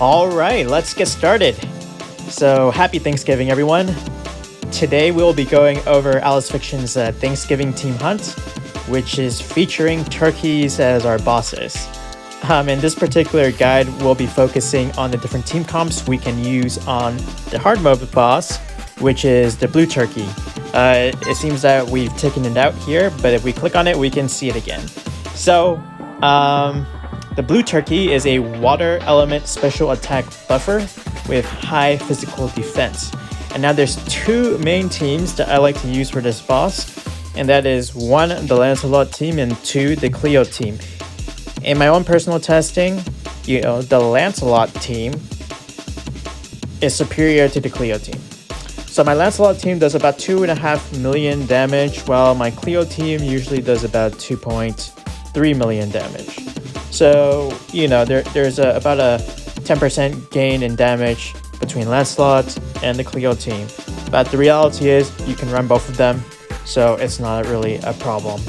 All right, let's get started. So, happy Thanksgiving, everyone. Today, we'll be going over Alice Fiction's Thanksgiving Team Hunt, which is featuring turkeys as our bosses. In this particular guide, we'll be focusing on the different team comps we can use on the hard mode boss, which is the blue turkey. It seems that we've taken it out here, but if we click on it, we can see it again. So, the blue turkey is a water element special attack buffer with high physical defense. And now there's two main teams that I like to use for this boss, and that is one, the Lancelot team, and two, the Cleo team. In my own personal testing, the Lancelot team is superior to the Cleo team. So my Lancelot team does about 2.5 million damage, while my Cleo team usually does about 2.3 million damage. So, there's about a 10% gain in damage between Lancelot and the Cleo team. But the reality is, you can run both of them, so it's not really a problem.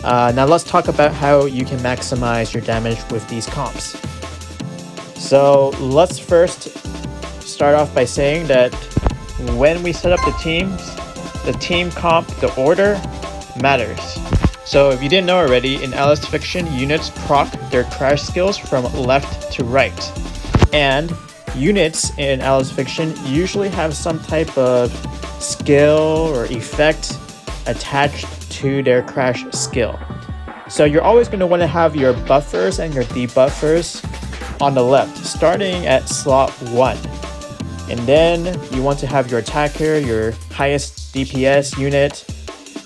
Now let's talk about how you can maximize your damage with these comps. So let's first start off by saying that when we set up the teams, the team comp, the order matters. So if you didn't know already, in Alice Fiction, units proc their crash skills from left to right. And units in Alice Fiction usually have some type of skill or effect attached to their crash skill. So you're always going to want to have your buffers and your debuffers on the left, starting at slot 1. And then you want to have your attacker, your highest DPS unit,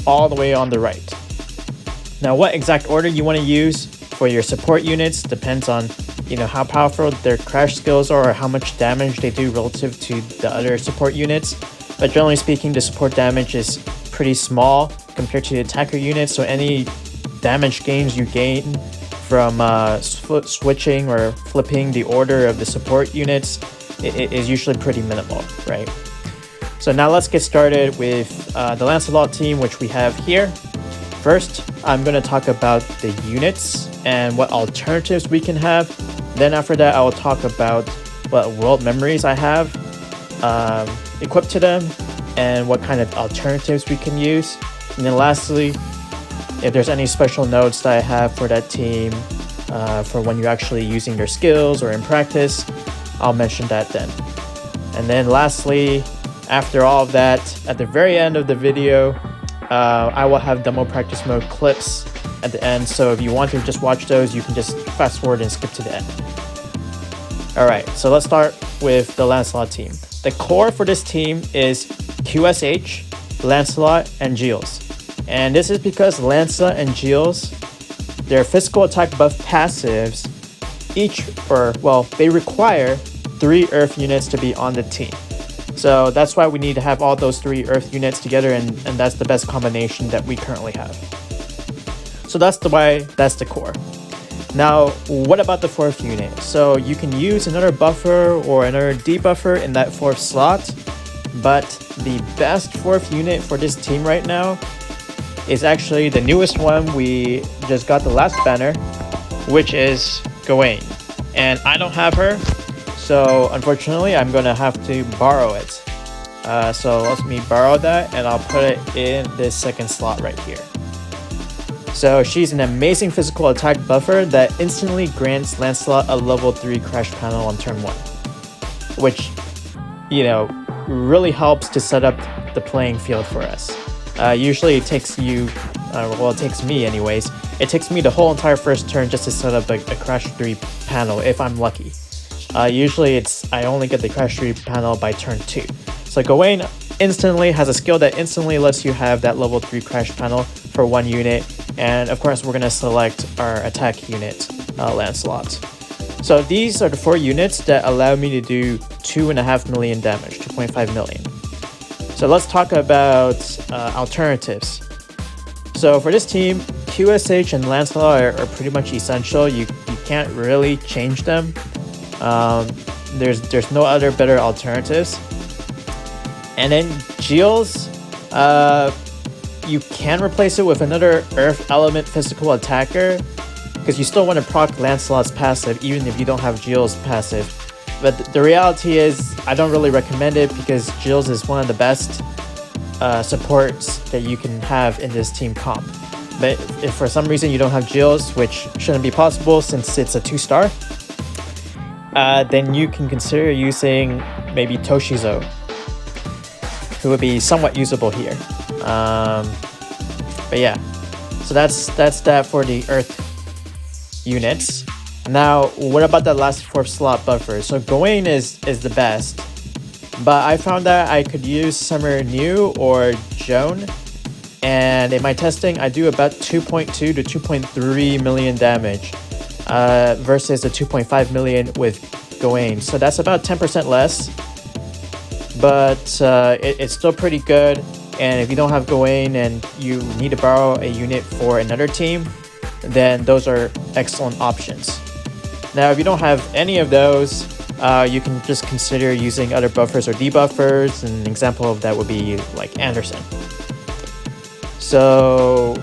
all the way on the right. Now, what exact order you want to use for your support units depends on, how powerful their crash skills are or how much damage they do relative to the other support units. But generally speaking, the support damage is pretty small compared to the attacker units, so any damage gains you gain from switching or flipping the order of the support units is usually pretty minimal, right? So now let's get started with the Lancelot team, which we have here. First, I'm going to talk about the units and what alternatives we can have. Then after that, I will talk about what world memories I have equipped to them and what kind of alternatives we can use. And then lastly, if there's any special notes that I have for that team for when you're actually using their skills or in practice, I'll mention that then. And then lastly, after all of that, at the very end of the video, I will have demo practice mode clips at the end, so if you want to just watch those, you can just fast forward and skip to the end. Alright, so let's start with the Lancelot team. The core for this team is QSH, Lancelot, and Gilles. And this is because Lancelot and Gilles, their physical attack buff passives, they require 3 Earth units to be on the team. So that's why we need to have all those 3 Earth units together, and that's the best combination that we currently have. So that's the core. Now, what about the 4th unit? So you can use another buffer or another debuffer in that 4th slot, but the best 4th unit for this team right now is actually the newest one we just got the last banner, which is Gawain. And I don't have her, so unfortunately I'm gonna have to borrow it. So let me borrow that and I'll put it in this 2nd slot right here. So she's an amazing physical attack buffer that instantly grants Lancelot a level 3 crash panel on turn 1, which really helps to set up the playing field for us. Usually it takes you, it takes me anyways, it takes me the whole entire first turn just to set up a crash 3 panel if I'm lucky. Usually I only get the crash 3 panel by turn 2. So Gawain instantly has a skill that instantly lets you have that level 3 crash panel for 1 unit, and of course we're going to select our attack unit, Lancelot. So these are the 4 units that allow me to do 2.5 million damage, 2.5 million. So let's talk about alternatives. So for this team, QSH and Lancelot are pretty much essential. You can't really change them. There's no other better alternatives. And then Gilles, you can replace it with another Earth Element physical attacker, because you still want to proc Lancelot's passive even if you don't have Gilles' passive. But the reality is, I don't really recommend it because Jills is one of the best supports that you can have in this team comp. But if for some reason you don't have Jills, which shouldn't be possible since it's a 2-star, then you can consider using maybe Toshizo, who would be somewhat usable here. But yeah, so that's that for the Earth units. Now, what about the last 4th slot buffer? So Gawain is the best, but I found that I could use Summer New or Joan, and in my testing, I do about 2.2 to 2.3 million damage versus the 2.5 million with Gawain. So that's about 10% less, but it's still pretty good. And if you don't have Gawain and you need to borrow a unit for another team, then those are excellent options. Now, if you don't have any of those, you can just consider using other buffers or debuffers. An example of that would be like Anderson. So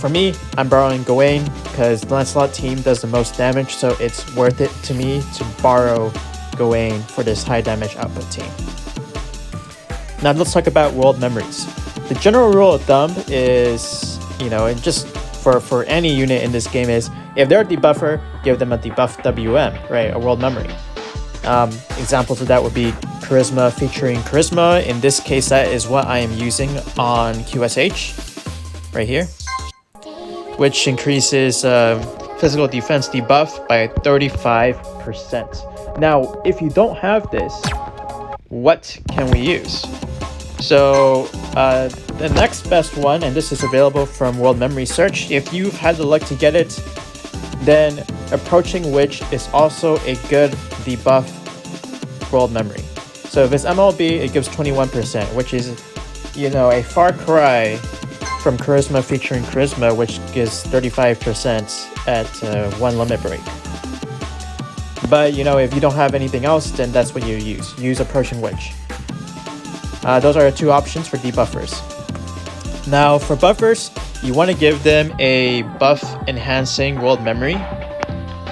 for me, I'm borrowing Gawain because the Lancelot team does the most damage, so it's worth it to me to borrow Gawain for this high damage output team. Now let's talk about world memories. The general rule of thumb is, and just for any unit in this game is, if they're a debuffer, give them a debuff WM, right? A world memory. Examples of that would be Charisma featuring Charisma. In this case, that is what I am using on QSH, right here, which increases physical defense debuff by 35%. Now, if you don't have this, what can we use? So the next best one, and this is available from World Memory Search, if you've had the luck to get it, then Approaching Witch is also a good debuff world memory. So if it's MLB, it gives 21%, which is, a far cry from Charisma featuring Charisma, which gives 35% at 1 limit break. But, if you don't have anything else, then that's what you use. Use Approaching Witch. Those are 2 options for debuffers. Now, for buffers, you want to give them a buff enhancing world memory.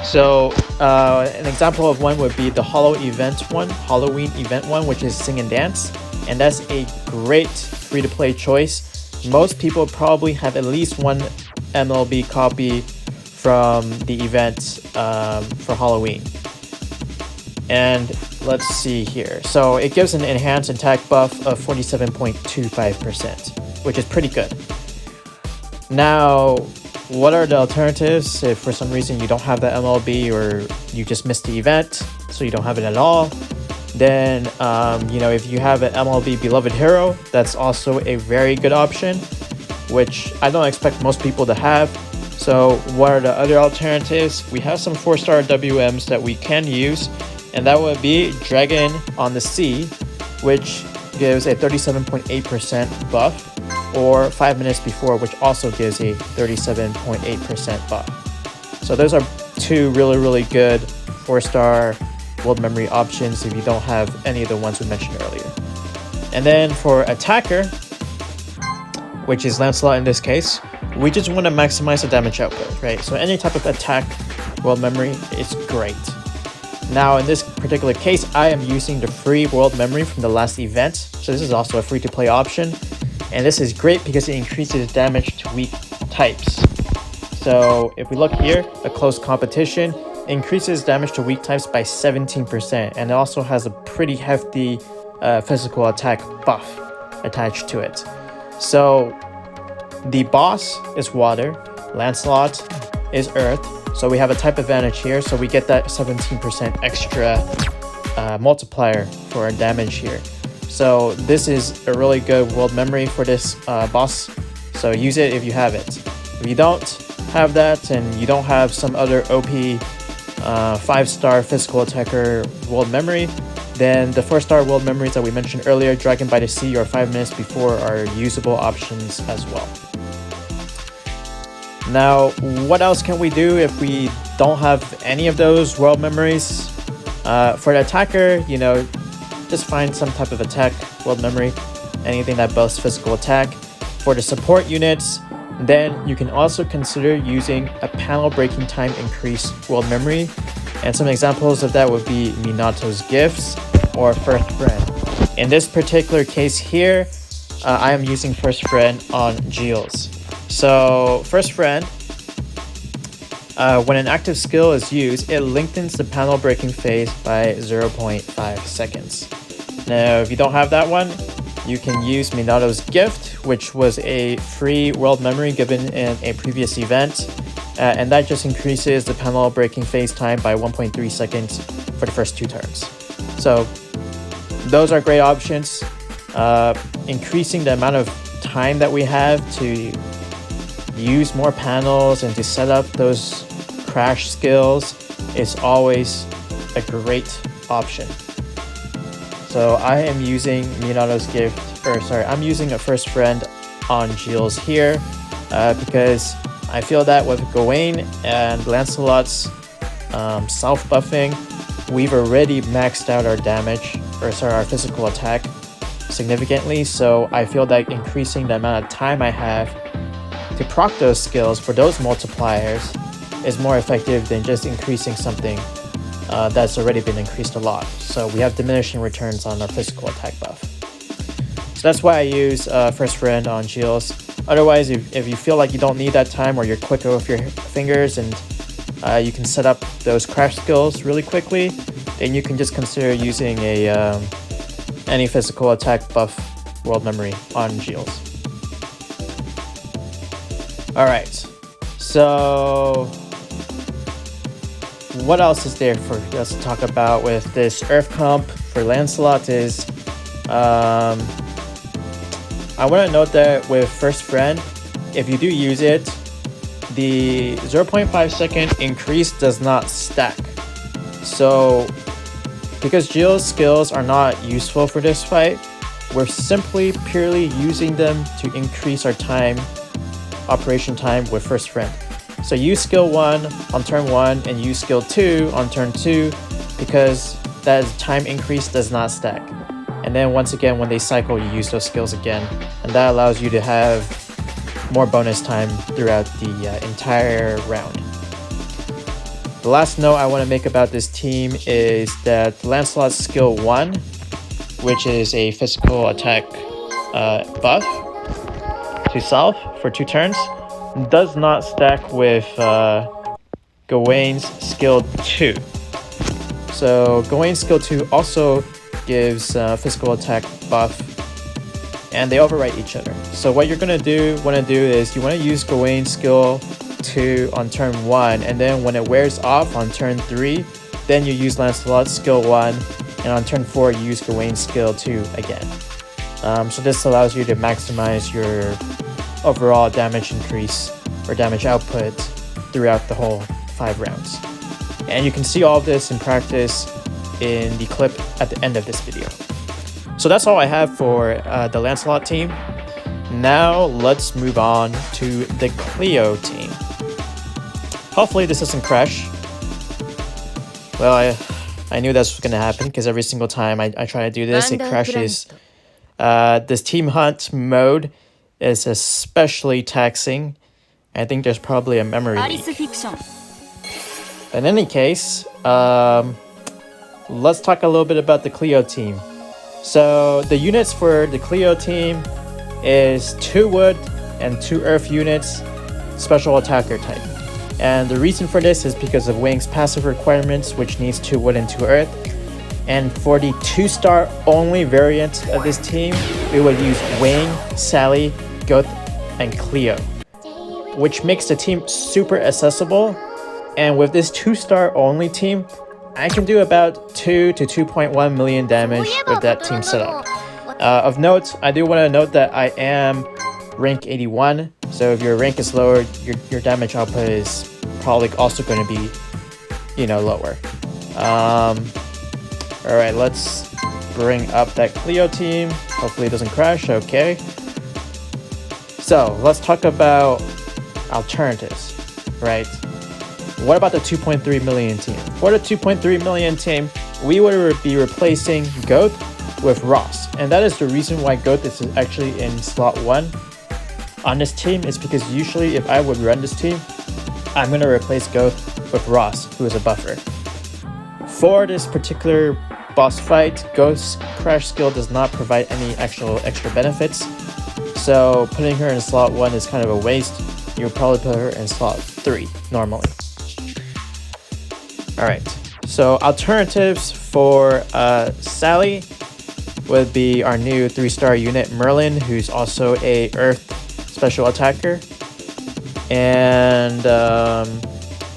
So an example of one would be the Halloween event one, which is Sing and Dance. And that's a great free-to-play choice. Most people probably have at least one MLB copy from the event for Halloween. And let's see here. So it gives an enhanced attack buff of 47.25%, which is pretty good. Now, what are the alternatives if for some reason you don't have the MLB or you just missed the event, so you don't have it at all? Then, if you have an MLB Beloved Hero, that's also a very good option, which I don't expect most people to have. So what are the other alternatives? We have some 4-star WMs that we can use, and that would be Dragon on the Sea, which gives a 37.8% buff, or 5 minutes before, which also gives a 37.8% buff. So those are 2 really, really good 4-star world memory options if you don't have any of the ones we mentioned earlier. And then for attacker, which is Lancelot in this case, we just want to maximize the damage output, right? So any type of attack world memory is great. Now in this particular case, I am using the free world memory from the last event. So this is also a free-to-play option. And this is great because it increases damage to weak types. So if we look here, a close competition increases damage to weak types by 17%. And it also has a pretty hefty physical attack buff attached to it. So the boss is water, Lancelot is earth. So we have a type advantage here. So we get that 17% extra multiplier for our damage here. So this is a really good world memory for this boss. So use it if you have it. If you don't have that and you don't have some other OP 5-star physical attacker world memory, then the 4-star world memories that we mentioned earlier, Dragon by the Sea or 5 minutes before, are usable options as well. Now, what else can we do if we don't have any of those world memories? For the attacker, just find some type of attack world memory, anything that boasts physical attack. For the support units, then you can also consider using a panel breaking time increase world memory. And some examples of that would be Minato's Gifts or First Friend. In this particular case here, I am using First Friend on Gilles. So First Friend, when an active skill is used, it lengthens the panel breaking phase by 0.5 seconds. Now, if you don't have that one, you can use Minato's Gift, which was a free world memory given in a previous event. And that just increases the panel breaking phase time by 1.3 seconds for the first 2 turns. So those are great options. Increasing the amount of time that we have to use more panels and to set up those crash skills is always a great option. So I am using Minato's Gift, I'm using a First Friend on Gilles here because I feel that with Gawain and Lancelot's self-buffing, we've already maxed out our damage, our physical attack significantly. So I feel that increasing the amount of time I have to proc those skills for those multipliers is more effective than just increasing something that's already been increased a lot. So we have diminishing returns on our physical attack buff. So that's why I use First Friend on Gilles. Otherwise, if you feel like you don't need that time or you're quicker with your fingers and you can set up those crash skills really quickly, then you can just consider using any physical attack buff world memory on Gilles. Alright, so what else is there for us to talk about with this Earth comp for Lancelot is I want to note that with First Friend, if you do use it, the 0.5 second increase does not stack. So because Gilles' skills are not useful for this fight, we're simply purely using them to increase our operation time with First Friend. So use skill 1 on turn 1 and use skill 2 on turn 2 because that time increase does not stack. And then once again, when they cycle, you use those skills again. And that allows you to have more bonus time throughout the entire round. The last note I want to make about this team is that Lancelot's skill 1, which is a physical attack buff to self for 2 turns, does not stack with Gawain's skill 2. So Gawain's skill 2 also gives physical attack buff, and they overwrite each other. So what you're gonna want to do is you want to use Gawain's skill 2 on turn 1, and then when it wears off on turn 3, then you use Lancelot's skill 1, and on turn 4 you use Gawain's skill 2 again. So this allows you to maximize your overall damage increase or damage output throughout the whole 5 rounds. And you can see all of this in practice in the clip at the end of this video. So that's all I have for the Lancelot team. Now let's move on to the Cleo team. Hopefully this doesn't crash. Well, I knew this was gonna happen because every single time I try to do this, it crashes. This team hunt mode is especially taxing. I think there's probably a memory leak. In any case, let's talk a little bit about the Cleo team. So the units for the Cleo team is 2 wood and 2 earth units, special attacker type. And the reason for this is because of Wing's passive requirements, which needs 2 wood and 2 earth. And for the 2-star only variant of this team, we would use Wing, Sally, Goth, and Cleo, which makes the team super accessible. And with this 2-star only team, I can do about 2 to 2.1 million damage with that team setup. Of note, I do want to note that I am rank 81, so if your rank is lower, your damage output is probably also going to be, lower. Alright, let's bring up that Cleo team. Hopefully it doesn't crash, okay. So, let's talk about alternatives, right? What about the 2.3 million team? For the 2.3 million team, we would be replacing Goth with Ross. And that is the reason why Goth is actually in slot 1 on this team, is because usually if I would run this team, I'm going to replace Goth with Ross, who is a buffer. For this particular boss fight, Ghost Crash skill does not provide any extra benefits, so putting her in slot 1 is kind of a waste. You would probably put her in slot 3 normally. Alright, so alternatives for Sally would be our new 3-star unit Merlin, who's also a Earth special attacker. And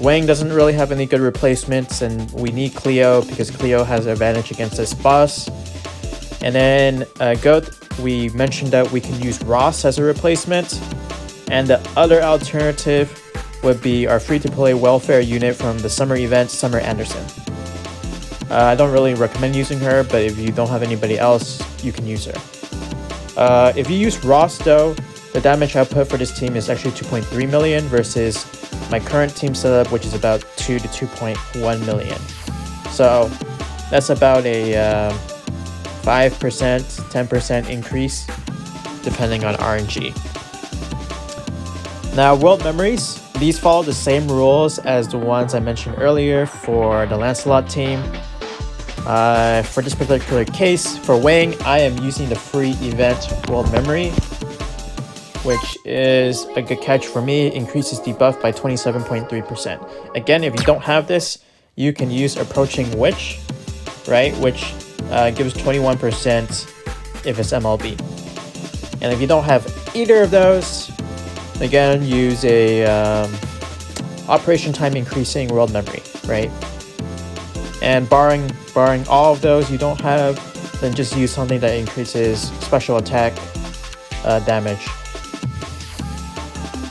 Wang doesn't really have any good replacements, and we need Cleo because Cleo has an advantage against this boss. And then Goth, we mentioned that we can use Ross as a replacement. And the other alternative would be our free-to-play welfare unit from the summer event, Summer Anderson. I don't really recommend using her, but if you don't have anybody else, you can use her. If you use Ross though, the damage output for this team is actually 2.3 million versus my current team setup, which is about 2 to 2.1 million. So that's about a 5%, 10% increase depending on RNG. Now, world memories. These follow the same rules as the ones I mentioned earlier for the Lancelot team. For this particular case, for Wang, I am using the free event world memory, which is a good catch for me. It increases debuff by 27.3%. Again, if you don't have this, you can use Approaching Witch, right? Which gives 21% if it's MLB. And if you don't have either of those, again, use a Operation Time Increasing World Memory, right? And barring all of those you don't have, then just use something that increases special attack damage.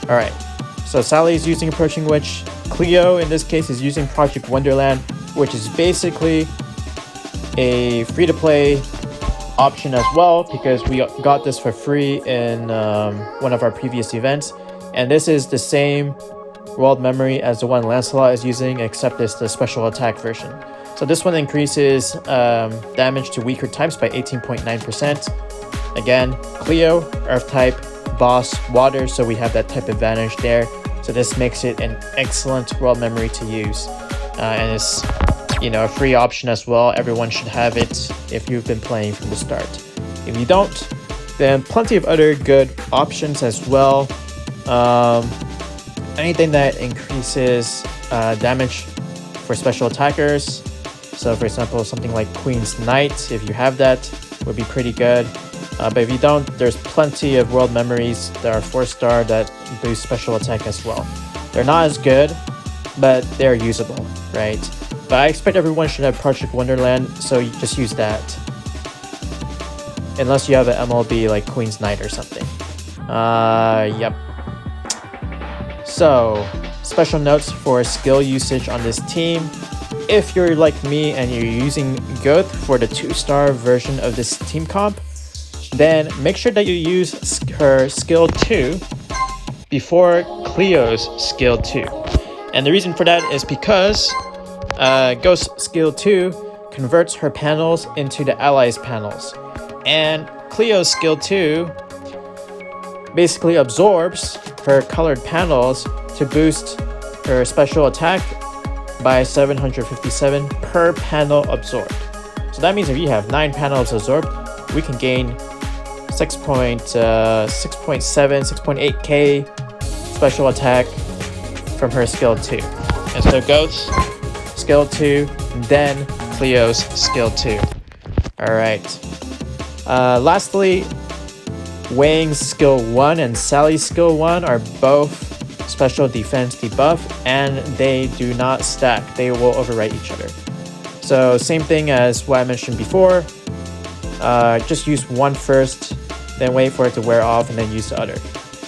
Alright, so Sally is using Approaching Witch. Cleo, in this case, is using Project Wonderland, which is basically a free-to-play option as well, because we got this for free in one of our previous events. And this is the same world memory as the one Lancelot is using, except it's the special attack version. So this one increases damage to weaker types by 18.9%. Again, Cleo, Earth type, boss, water, so we have that type advantage there. So this makes it an excellent world memory to use. And it's, a free option as well. Everyone should have it if you've been playing from the start. If you don't, then plenty of other good options as well. Anything that increases damage for special attackers. So for example, something like Queen's Knight, if you have that, would be pretty good. But if you don't, there's plenty of world memories that are 4-star that boost special attack as well. They're not as good, but they're usable, right? But I expect everyone should have Project Wonderland, so you just use that. Unless you have an MLB like Queen's Knight or something. Yep. So, special notes for skill usage on this team. If you're like me and you're using Goth for the 2-star version of this team comp, then make sure that you use her skill 2 before Cleo's skill 2. And the reason for that is because Ghost's skill 2 converts her panels into the allies' panels. And Cleo's skill 2 basically absorbs her colored panels to boost her special attack by 757 per panel absorbed. So that means if you have 9 panels absorbed, we can gain 6.7, 6.8k special attack from her skill 2. And so Ghost's skill 2, then Cleo's skill 2. Alright. Lastly, Wang's skill 1 and Sally's skill 1 are both special defense debuff, and they do not stack. They will overwrite each other. So same thing as what I mentioned before. Just use one first, then wait for it to wear off, and then use the other.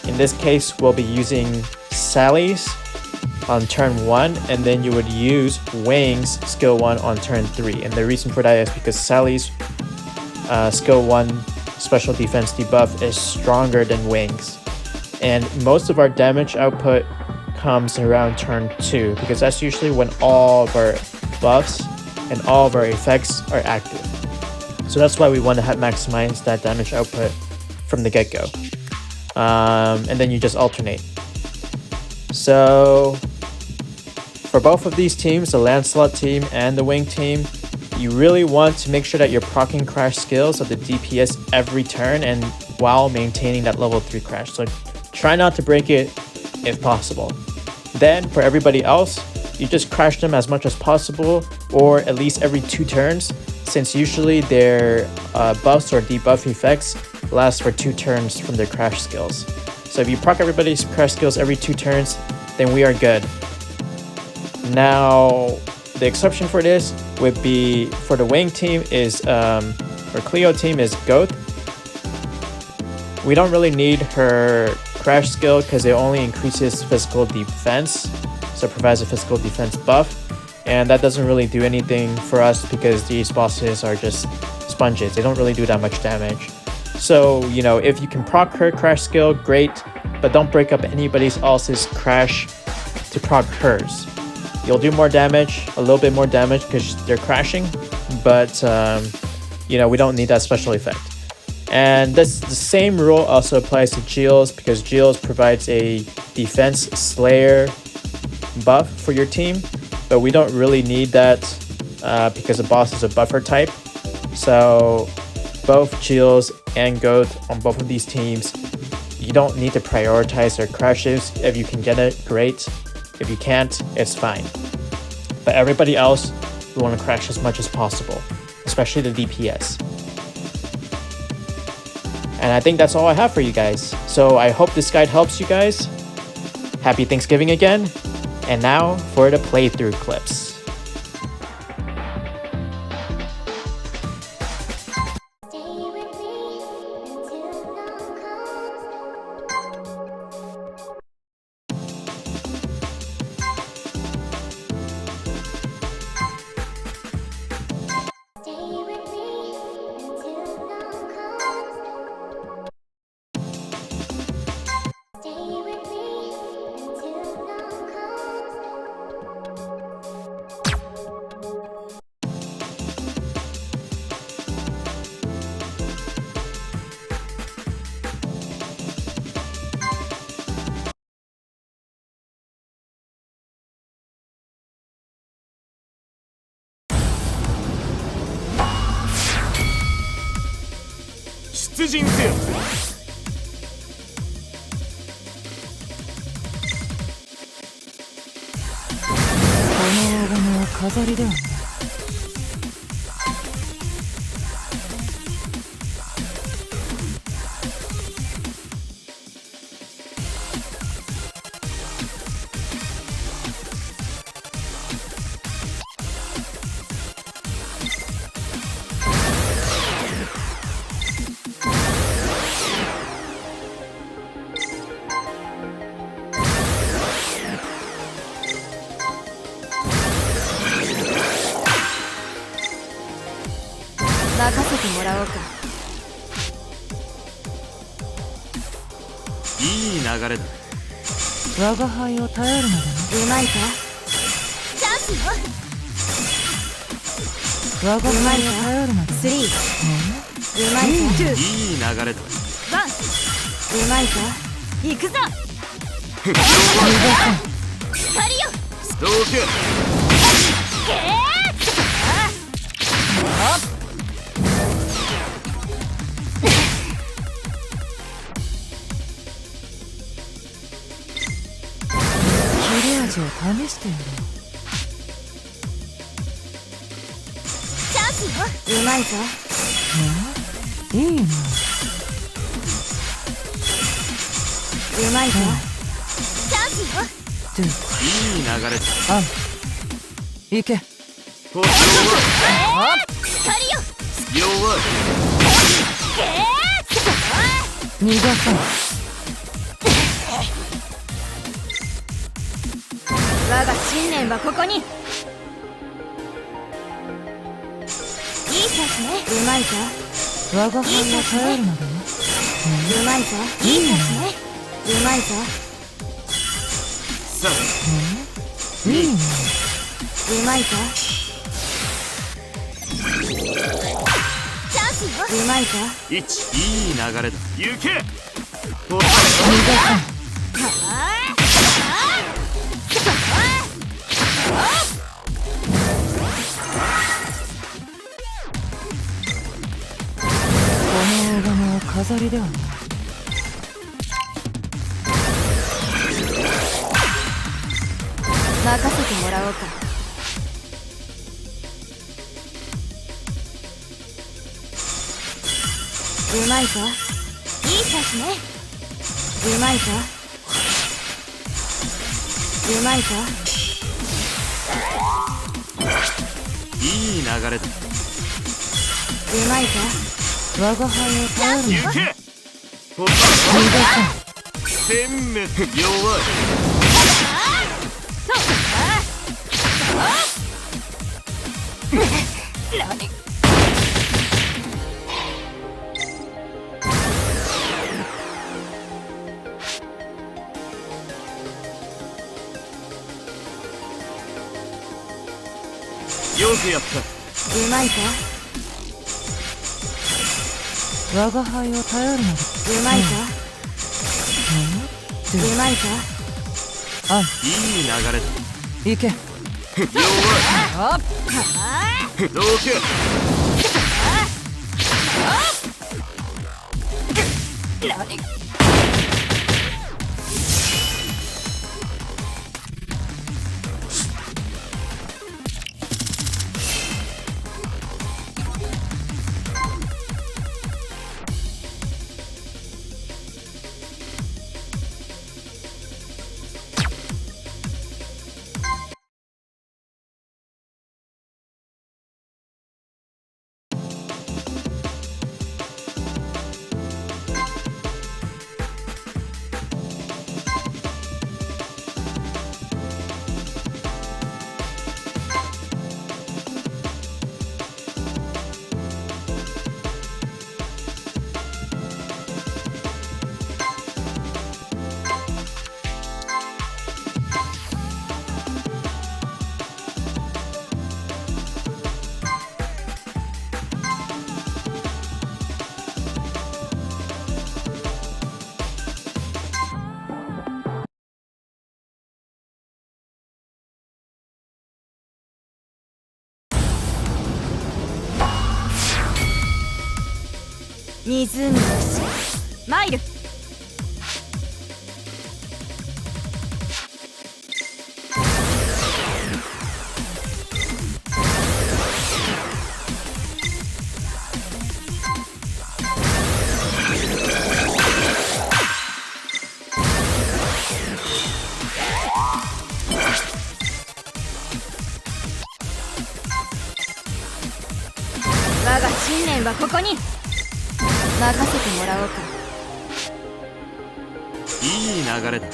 In this case, we'll be using Sally's on turn 1, and then you would use Wang's skill 1 on turn 3. And the reason for that is because Sally's skill 1 special defense debuff is stronger than Wang's. And most of our damage output comes around turn 2, because that's usually when all of our buffs and all of our effects are active. So that's why we want to maximize that damage output from the get-go. And then you just alternate. So For both of these teams, the Lancelot team and the Wing team, you really want to make sure that you're proccing crash skills of the DPS every turn and while maintaining that level 3 crash. So try not to break it if possible. Then for everybody else, you just crash them as much as possible, or at least every 2 turns, since usually their buffs or debuff effects last for 2 turns from their crash skills. So if you proc everybody's crash skills every 2 turns, then we are good. Now, the exception for this would be for the Wing team is, or Cleo team is Goth. We don't really need her crash skill because it only increases physical defense, so it provides a physical defense buff, and that doesn't really do anything for us because these bosses are just sponges. They don't really do that much damage. So, you know, if you can proc her crash skill, great, but don't break up anybody else's crash to proc hers. You'll do more damage, a little bit more damage because they're crashing, but you know, we don't need that special effect. And the same rule also applies to Gilles, because Gilles provides a defense slayer buff for your team, but we don't really need that because the boss is a buffer type. So both Gilles and Goth on both of these teams, you don't need to prioritize their crashes. If you can get it, great. If you can't, it's fine. But everybody else, we want to crash as much as possible, especially the DPS. And I think that's all I have for you guys. So I hope this guide helps you guys. Happy Thanksgiving again. And now for the playthrough clips. りではない。任せてもらおうか。うまいか。いいチャンスね。うまいか。うまいか。いい流れだ。うまいか。我が輩を頼るの。行け。殲滅弱い。よくやった。うまいか。我が輩を頼るのだ。うまいか。うまいか。あ、いい流れだ。行け。弱い。どけ。湖の星マイル。我が信念はここに。任せてもらおうか。いい流れだ。う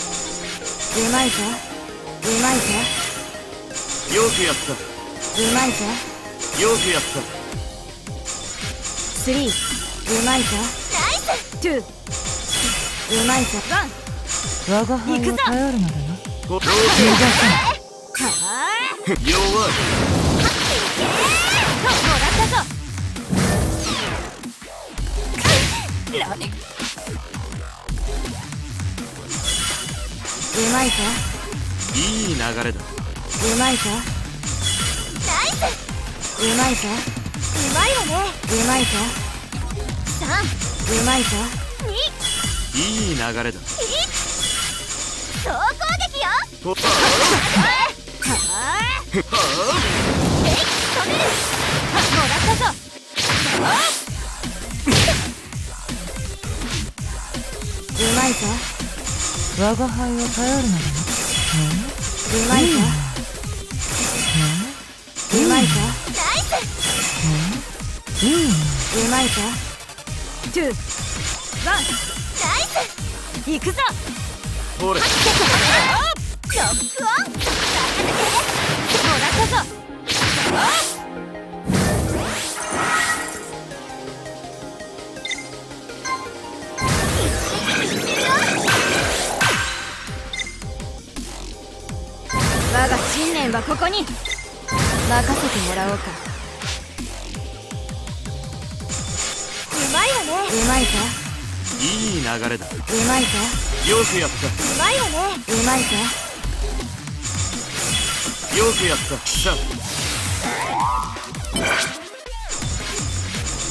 まいか。うまいか。よくやった。うまいか。よくやった。スリー。うまいか。ナイス。ツー。うまいか。ワン。我が輩を頼るのだな。どけ。はあ。弱い。もらったぞ。うまいか。いい流れだ。うまいか。ナイス。うまいか。うまいわね。うまいか。3。うまいか。2。いい流れだ。1。総攻撃よ。とった。はあ。敵止める。もらったぞ。うまいか。我が輩を頼るのだな。うまいか。うまいか。ナイス。うまいか。2、1。ナイス。行くぞ。ほれ。ロックオン。もらったぞ。我が信念はここに。任せてもらおうか。うまいわね。うまいか。いい流れだ。うまいか。よくやった。うまいわね。うまいか。よくやった。さ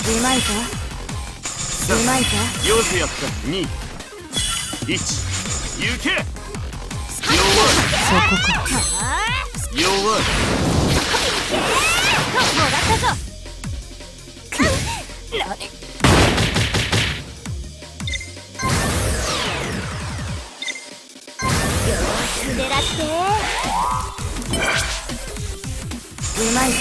うまいか。さうまいぞ。あよくやった。2、1、行け。弱い。弱い。もらったぞ。狙ってうまいぞ。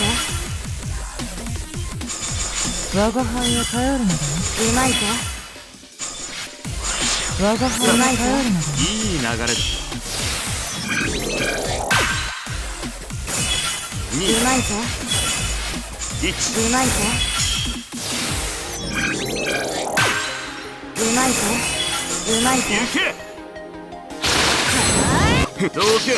我が輩を頼るのだね。うまいぞ。我が輩を頼るのだね。いい流れだ。2、うまいぞ。 1、うまいぞ。うまいぞ。うまいぞ。行け。どけ。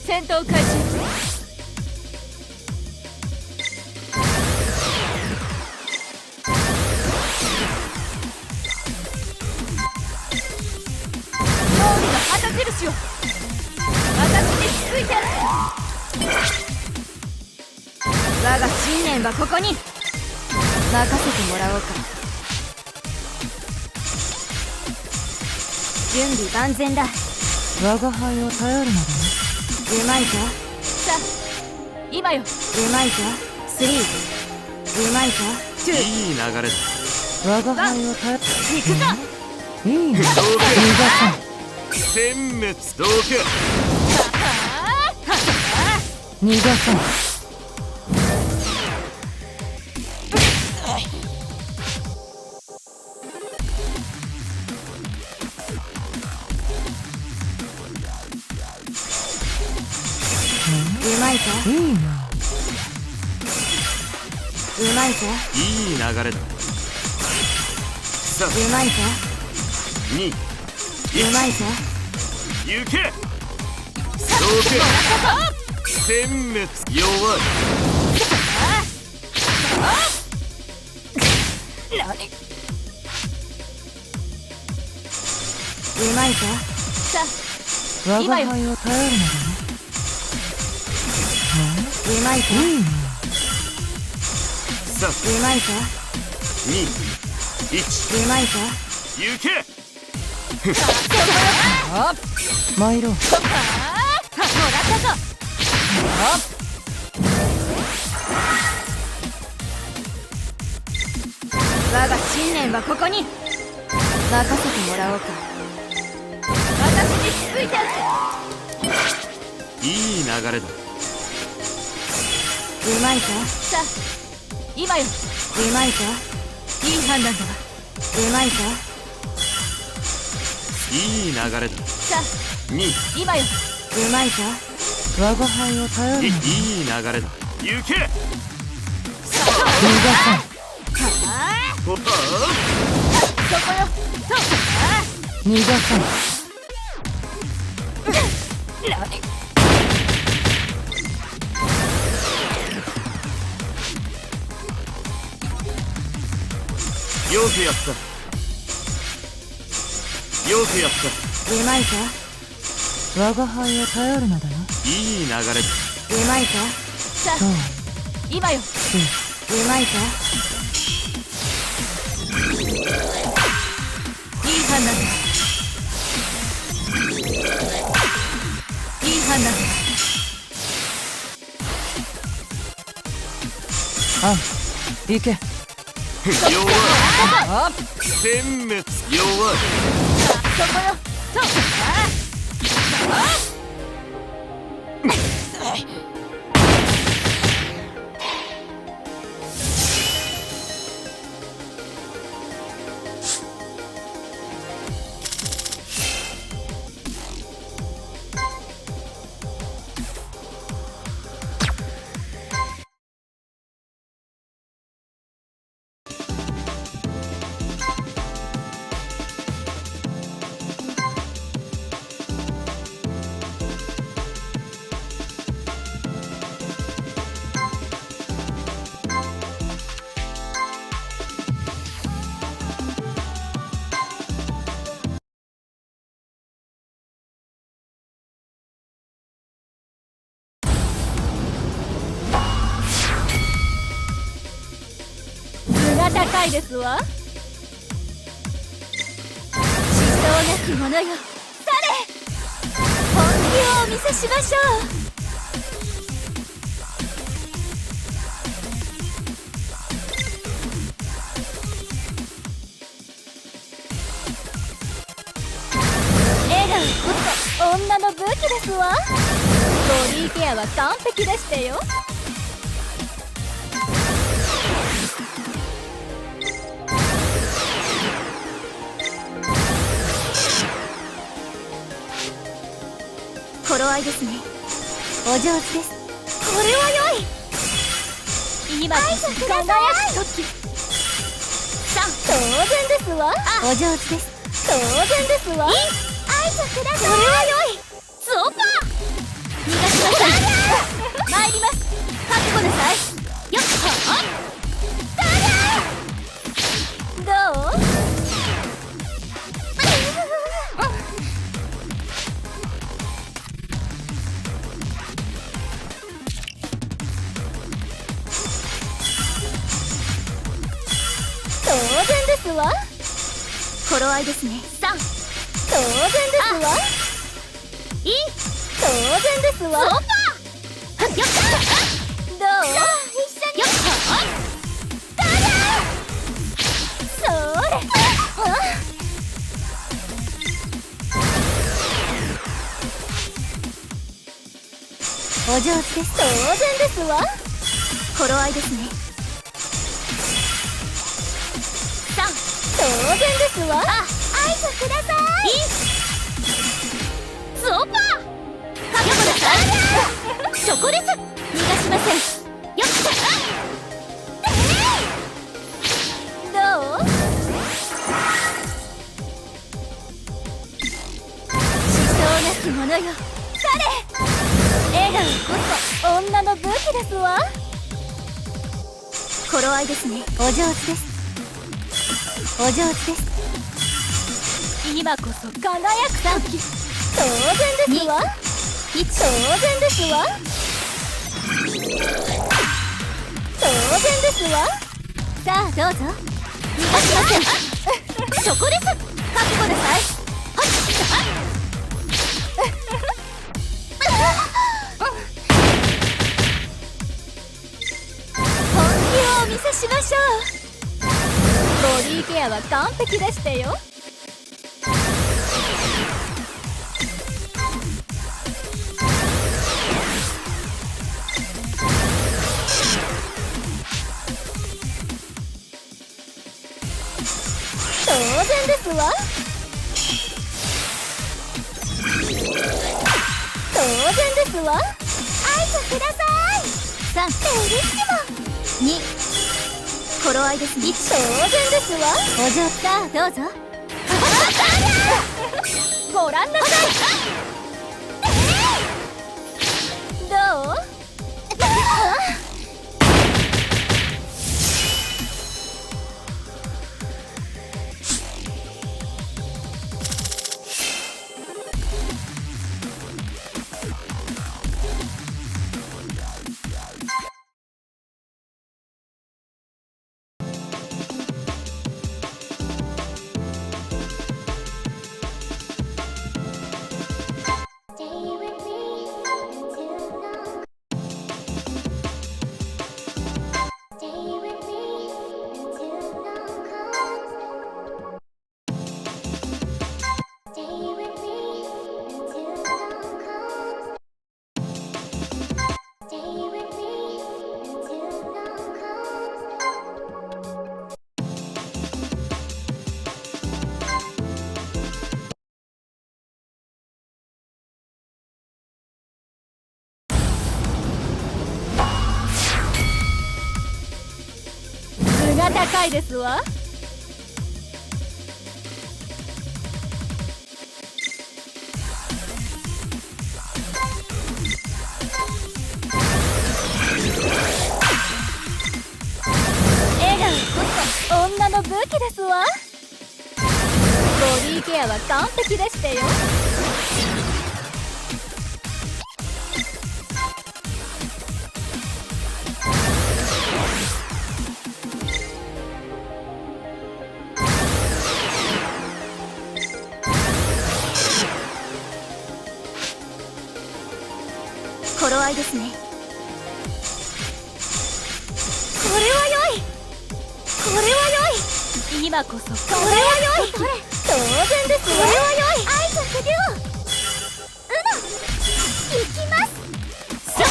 戦闘開始。勝利の旗印を私について。我が信念はここに。任せてもらおうか。準備万全だ。我が輩を頼るのだね。うまいぞ。さあ今よ。うまいぞ。3。うまいぞ。2。いい流れだ。我が輩を頼る。行くぞ。いいね。ど逃がさん。け。殲滅。どけ。逃がさん。うまいぞ。いいな。うまいぞ。いい流れだ。さあうまいぞ。2、うまいぞ。行け。どけ。殲滅。弱い。うまいぞ。さあ我が輩を頼るのだね。うまいぞ。いいな。さあうまいぞ。2、1、うまいぞ。行け。参ろう。もらったぞ。我が信念はここに。任せてもらおうか。私について。いい流れだ。うまいぞ。さあ今よ。うまいぞ。いい判断だわ。うまいぞ。いい流れだ。さあ2、今よ。うまいぞ。我が輩を頼るのだね。いい流れだ。行け。おはそこよそう逃がさん。よくやったよくやった。うまいか我が輩を頼るのだな。いい流れだ。うまいかさあそう今よつうまいかいい判断だいい判断だあん行け。弱い殲滅弱い。そこよそうが高いですわ。思想なき者よ、され本気をお見せしましょう。笑顔こそ女の武器ですわ。ボディケアは完璧でしたよ。頃合いですね。お上手です。これは良い。今輝く時。さあ当然ですわ。お上手です。当然ですわ。愛想ください。これは良い。スオパー逃がしなさい。参ります。覚悟なさい。よっどう当然ですわ。頃合いですね。3当然ですわ。いい当然ですわ。よっどう一緒によっそれお上手です。当然ですわ。頃合いですね。当然ですわ。合図ください。スオパー覚悟なさい。そこです。逃がしません。よっどう思想なき者よ、され笑顔こそ女の武器ですわ。頃合いですね。お上手です。お上手です。今こそ輝く時。当然ですわ。当然ですわ。当然ですわ。さあどうぞ。逃がしません。そこです。覚悟なさい。本気をお見せしましょう。ボディケアは完璧でしたよ。当然ですわ。当然ですわ。合図ください。3、2、頃合いですね。当然ですわ。お嬢さんどうぞ。ご覧なさい。どう？が高いですわ。笑顔こそ女の武器ですわ。ボディケアは完璧でしたよ。頃合いですね。これは良い。これは良い。今こそこれは良い。当然ですよ。これは良い。愛と不良行きます。どう？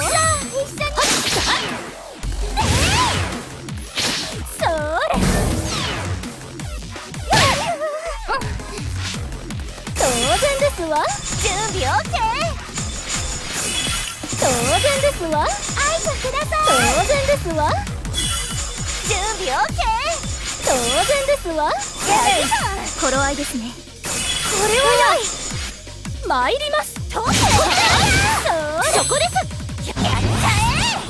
さあ一緒に。それ。当然ですわ。準備 OK。当然ですわ。愛とください。当然ですわ。準備 OK。当然ですわ。頃合いですね。これは良い。参ります。とそこです。やっちゃえ。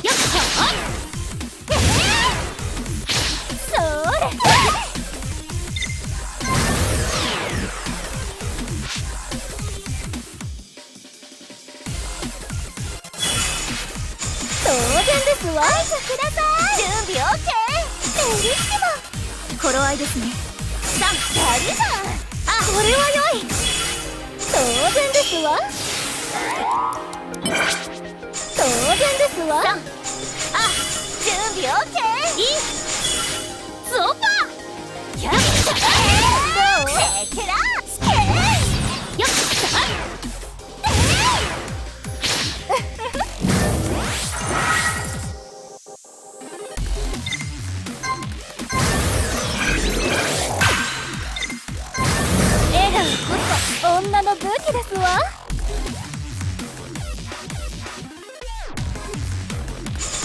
よっそれ。当然ですわ。愛とください。準備 OK。ベリッシモ。頃合いですね。やるじゃん。あ、これは良い。当然ですわ。当然ですわ。あ、準備 OK。いい。スオパー。やっどう？チェケラスケー。よっ女の武器ですわ。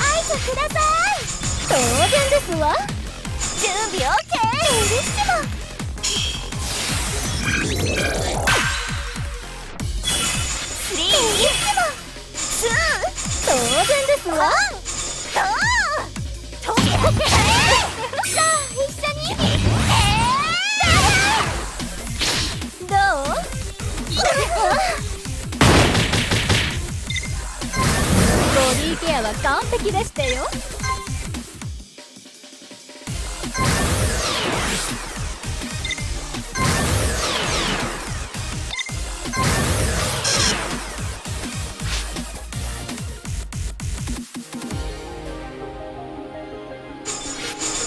愛とください。当然ですわ。準備 OK。ベリッシモ。スリー。ベリッシモ。ツー。当然ですわ。とさあ一緒に。どう？ボディケアは完璧でしたよ。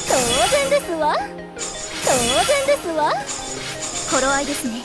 当然ですわ。当然ですわ。頃合いですね。